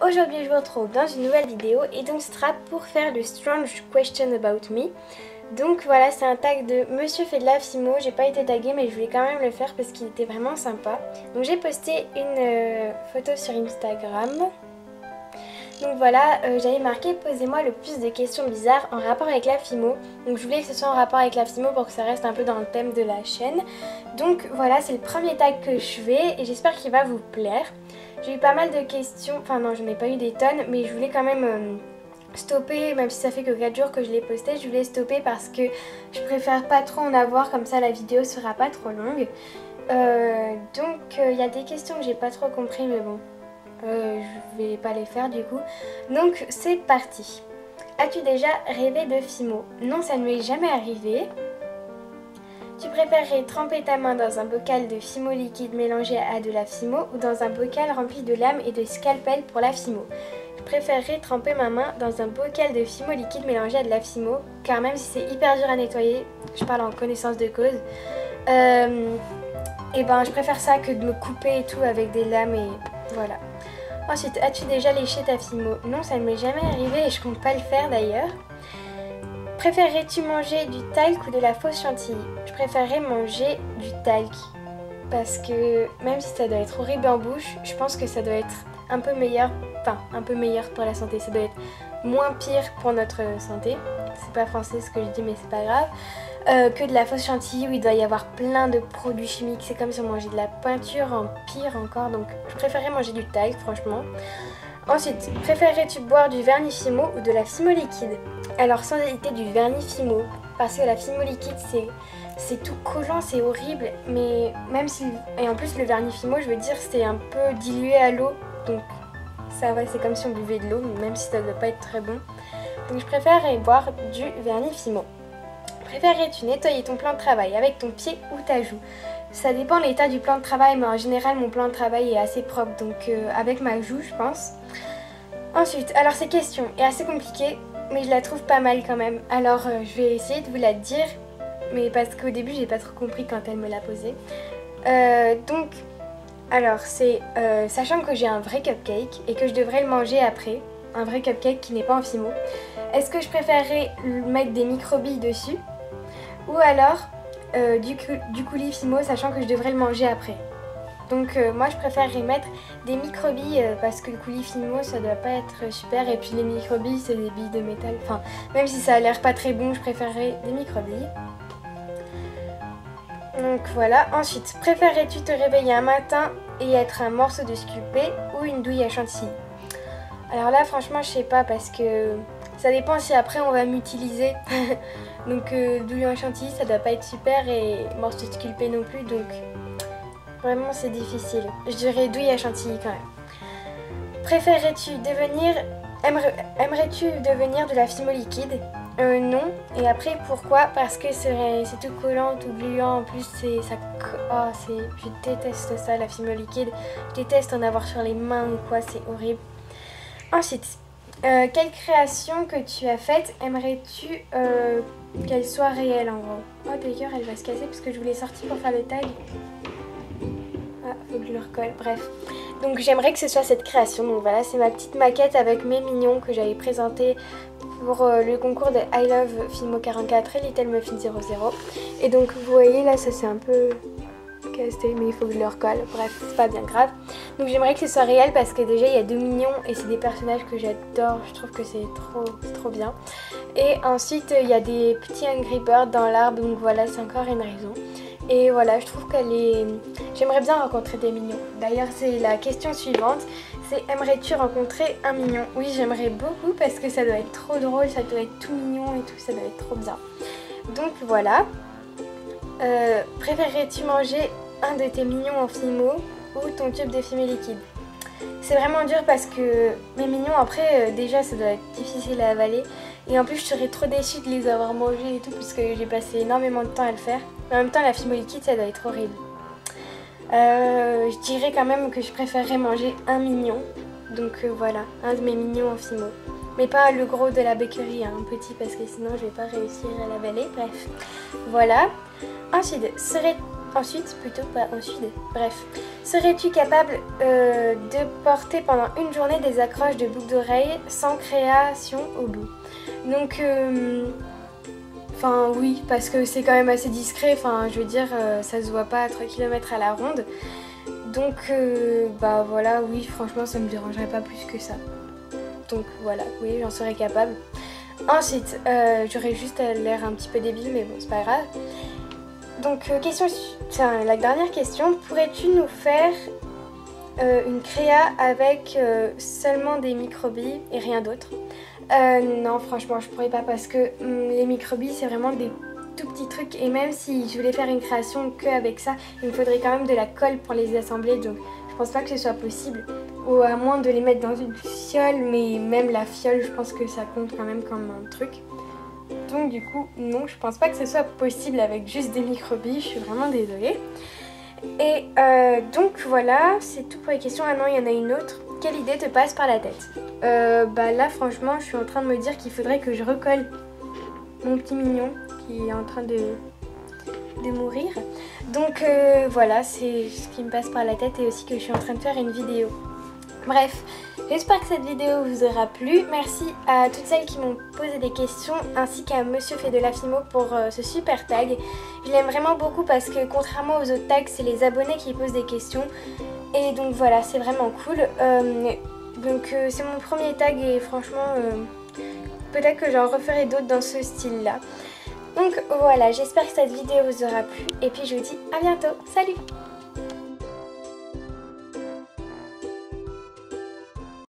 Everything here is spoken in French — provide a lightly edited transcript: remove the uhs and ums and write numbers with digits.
Aujourd'hui je vous retrouve dans une nouvelle vidéo et donc ce sera pour faire le Strange Question About Me. Donc voilà, c'est un tag de Monsieur fait de la Fimo, j'ai pas été taguée mais je voulais quand même le faire parce qu'il était vraiment sympa. Donc j'ai posté une photo sur Instagram. Donc voilà, j'avais marqué posez-moi le plus de questions bizarres en rapport avec la Fimo. Donc je voulais que ce soit en rapport avec la Fimo pour que ça reste un peu dans le thème de la chaîne. Donc voilà, c'est le premier tag que je fais et j'espère qu'il va vous plaire. J'ai eu pas mal de questions, enfin non, je n'ai pas eu des tonnes, mais je voulais quand même stopper, même si ça fait que 4 jours que je l'ai posté, je voulais stopper parce que je préfère pas trop en avoir, comme ça la vidéo sera pas trop longue. Donc il y a des questions que j'ai pas trop compris, mais bon, je vais pas les faire du coup. Donc c'est parti. As-tu déjà rêvé de Fimo? Non, ça ne m'est jamais arrivé. Tu préférerais tremper ta main dans un bocal de Fimo liquide mélangé à de la Fimo ou dans un bocal rempli de lames et de scalpel pour la Fimo? Je préférerais tremper ma main dans un bocal de Fimo liquide mélangé à de la Fimo, car même si c'est hyper dur à nettoyer, je parle en connaissance de cause, et ben je préfère ça que de me couper et tout avec des lames et voilà. Ensuite, as-tu déjà léché ta Fimo? Non, ça ne m'est jamais arrivé et je compte pas le faire d'ailleurs. Préférerais-tu manger du talc ou de la fausse chantilly? Je préférerais manger du talc parce que même si ça doit être horrible en bouche, je pense que ça doit être un peu meilleur, enfin un peu meilleur pour la santé, ça doit être moins pire pour notre santé. C'est pas français ce que je dis mais c'est pas grave. Que de la fausse chantilly où il doit y avoir plein de produits chimiques, c'est comme si on mangeait de la peinture en pire encore, donc je préférerais manger du talc franchement. Ensuite, préférerais-tu boire du vernis Fimo ou de la Fimo liquide? Alors sans hésiter du vernis Fimo, parce que la Fimo liquide c'est tout collant, c'est horrible, mais même si... Et en plus le vernis Fimo, je veux dire, c'est un peu dilué à l'eau, donc ça va, c'est comme si on buvait de l'eau, même si ça ne doit pas être très bon. Donc je préférerais boire du vernis Fimo. Préférerais-tu nettoyer ton plan de travail avec ton pied ou ta joue? Ça dépend de l'état du plan de travail, mais en général mon plan de travail est assez propre, donc avec ma joue je pense. Ensuite, alors cette question est assez compliquée, mais je la trouve pas mal quand même. Alors je vais essayer de vous la dire, mais parce qu'au début j'ai pas trop compris quand elle me l'a posée. Donc, alors c'est sachant que j'ai un vrai cupcake et que je devrais le manger après, un vrai cupcake qui n'est pas en Fimo, est-ce que je préférerais mettre des microbilles dessus ou alors du coulis Fimo sachant que je devrais le manger après? Donc moi je préférerais mettre des microbilles parce que le coulis Fimo ça doit pas être super et puis les microbilles c'est des billes de métal, enfin même si ça a l'air pas très bon je préférerais des microbilles. Donc voilà, ensuite préférerais-tu te réveiller un matin et être un morceau de sculpté ou une douille à chantilly? Alors là franchement je sais pas parce que ça dépend si après on va m'utiliser. Donc douille à chantilly ça doit pas être super et morceau de sculpté non plus, donc vraiment c'est difficile. Je dirais douille à chantilly quand même. Aimerais-tu devenir de la Fimo liquide? Non. Et après pourquoi? Parce que c'est tout collant, tout gluant. En plus je déteste ça la Fimo liquide. Je déteste en avoir sur les mains ou quoi, c'est horrible. Ensuite, quelle création que tu as faite aimerais-tu qu'elle soit réelle en gros? Oh d'ailleurs elle va se casser parce que je voulais sortir pour faire le tag. Ah, faut que je le recolle, bref. Donc j'aimerais que ce soit cette création. Donc voilà, c'est ma petite maquette avec mes mignons que j'avais présenté pour le concours de I Love Fimo 44 et Little Muffin 00. Et donc vous voyez là, ça c'est un peu cassé, mais il faut que je le recolle. Bref, c'est pas bien grave. Donc j'aimerais que ce soit réel parce que déjà il y a 2 mignons et c'est des personnages que j'adore. Je trouve que c'est trop bien. Et ensuite il y a des petits Angry Birds dans l'arbre. Donc voilà, c'est encore une raison. Et voilà, je trouve qu'elle est... J'aimerais bien rencontrer des mignons. D'ailleurs, c'est la question suivante. C'est aimerais-tu rencontrer un mignon? Oui, j'aimerais beaucoup parce que ça doit être trop drôle, ça doit être tout mignon et tout, ça doit être trop bien. Donc voilà. Préférerais-tu manger un de tes mignons en Fimo ou ton tube de Fimo liquide? C'est vraiment dur parce que mes mignons, après, déjà, ça doit être difficile à avaler. Et en plus, je serais trop déçue de les avoir mangés et tout, puisque j'ai passé énormément de temps à le faire. Mais en même temps, la Fimo liquide, ça doit être horrible. Je dirais quand même que je préférerais manger un mignon. Donc voilà, un de mes mignons en Fimo. Mais pas le gros de la bakery, hein, un petit, parce que sinon je vais pas réussir à l'avaler. Bref, voilà. Ensuite, ensuite, plutôt pas ensuite, bref. Serais-tu capable de porter pendant une journée des accroches de boucles d'oreilles sans création au bout? Donc, enfin oui, parce que c'est quand même assez discret, enfin je veux dire, ça se voit pas à 3 km à la ronde. Donc, bah voilà, oui, franchement ça me dérangerait pas plus que ça. Donc voilà, oui, j'en serais capable. Ensuite, j'aurais juste l'air un petit peu débile, mais bon, c'est pas grave. Donc, la dernière question, pourrais-tu nous faire une créa avec seulement des microbilles et rien d'autre? Non, franchement, je pourrais pas parce que les microbilles, c'est vraiment des tout petits trucs. Et même si je voulais faire une création que avec ça, il me faudrait quand même de la colle pour les assembler. Donc, je pense pas que ce soit possible. Ou à moins de les mettre dans une fiole, mais même la fiole, je pense que ça compte quand même comme un truc. Donc du coup, non, je pense pas que ce soit possible avec juste des microbilles, je suis vraiment désolée. Et donc voilà, c'est tout pour les questions. Ah non, il y en a une autre. Quelle idée te passe par la tête? Bah là, franchement, je suis en train de me dire qu'il faudrait que je recolle mon petit mignon qui est en train de mourir. Donc voilà, c'est ce qui me passe par la tête et aussi que je suis en train de faire une vidéo. Bref, j'espère que cette vidéo vous aura plu. Merci à toutes celles qui m'ont posé des questions ainsi qu'à Monsieur Fedelafimo pour ce super tag. Je l'aime vraiment beaucoup parce que contrairement aux autres tags, c'est les abonnés qui posent des questions. Et donc voilà, c'est vraiment cool. C'est mon premier tag et franchement, peut-être que j'en referai d'autres dans ce style-là. Donc voilà, j'espère que cette vidéo vous aura plu et puis je vous dis à bientôt. Salut!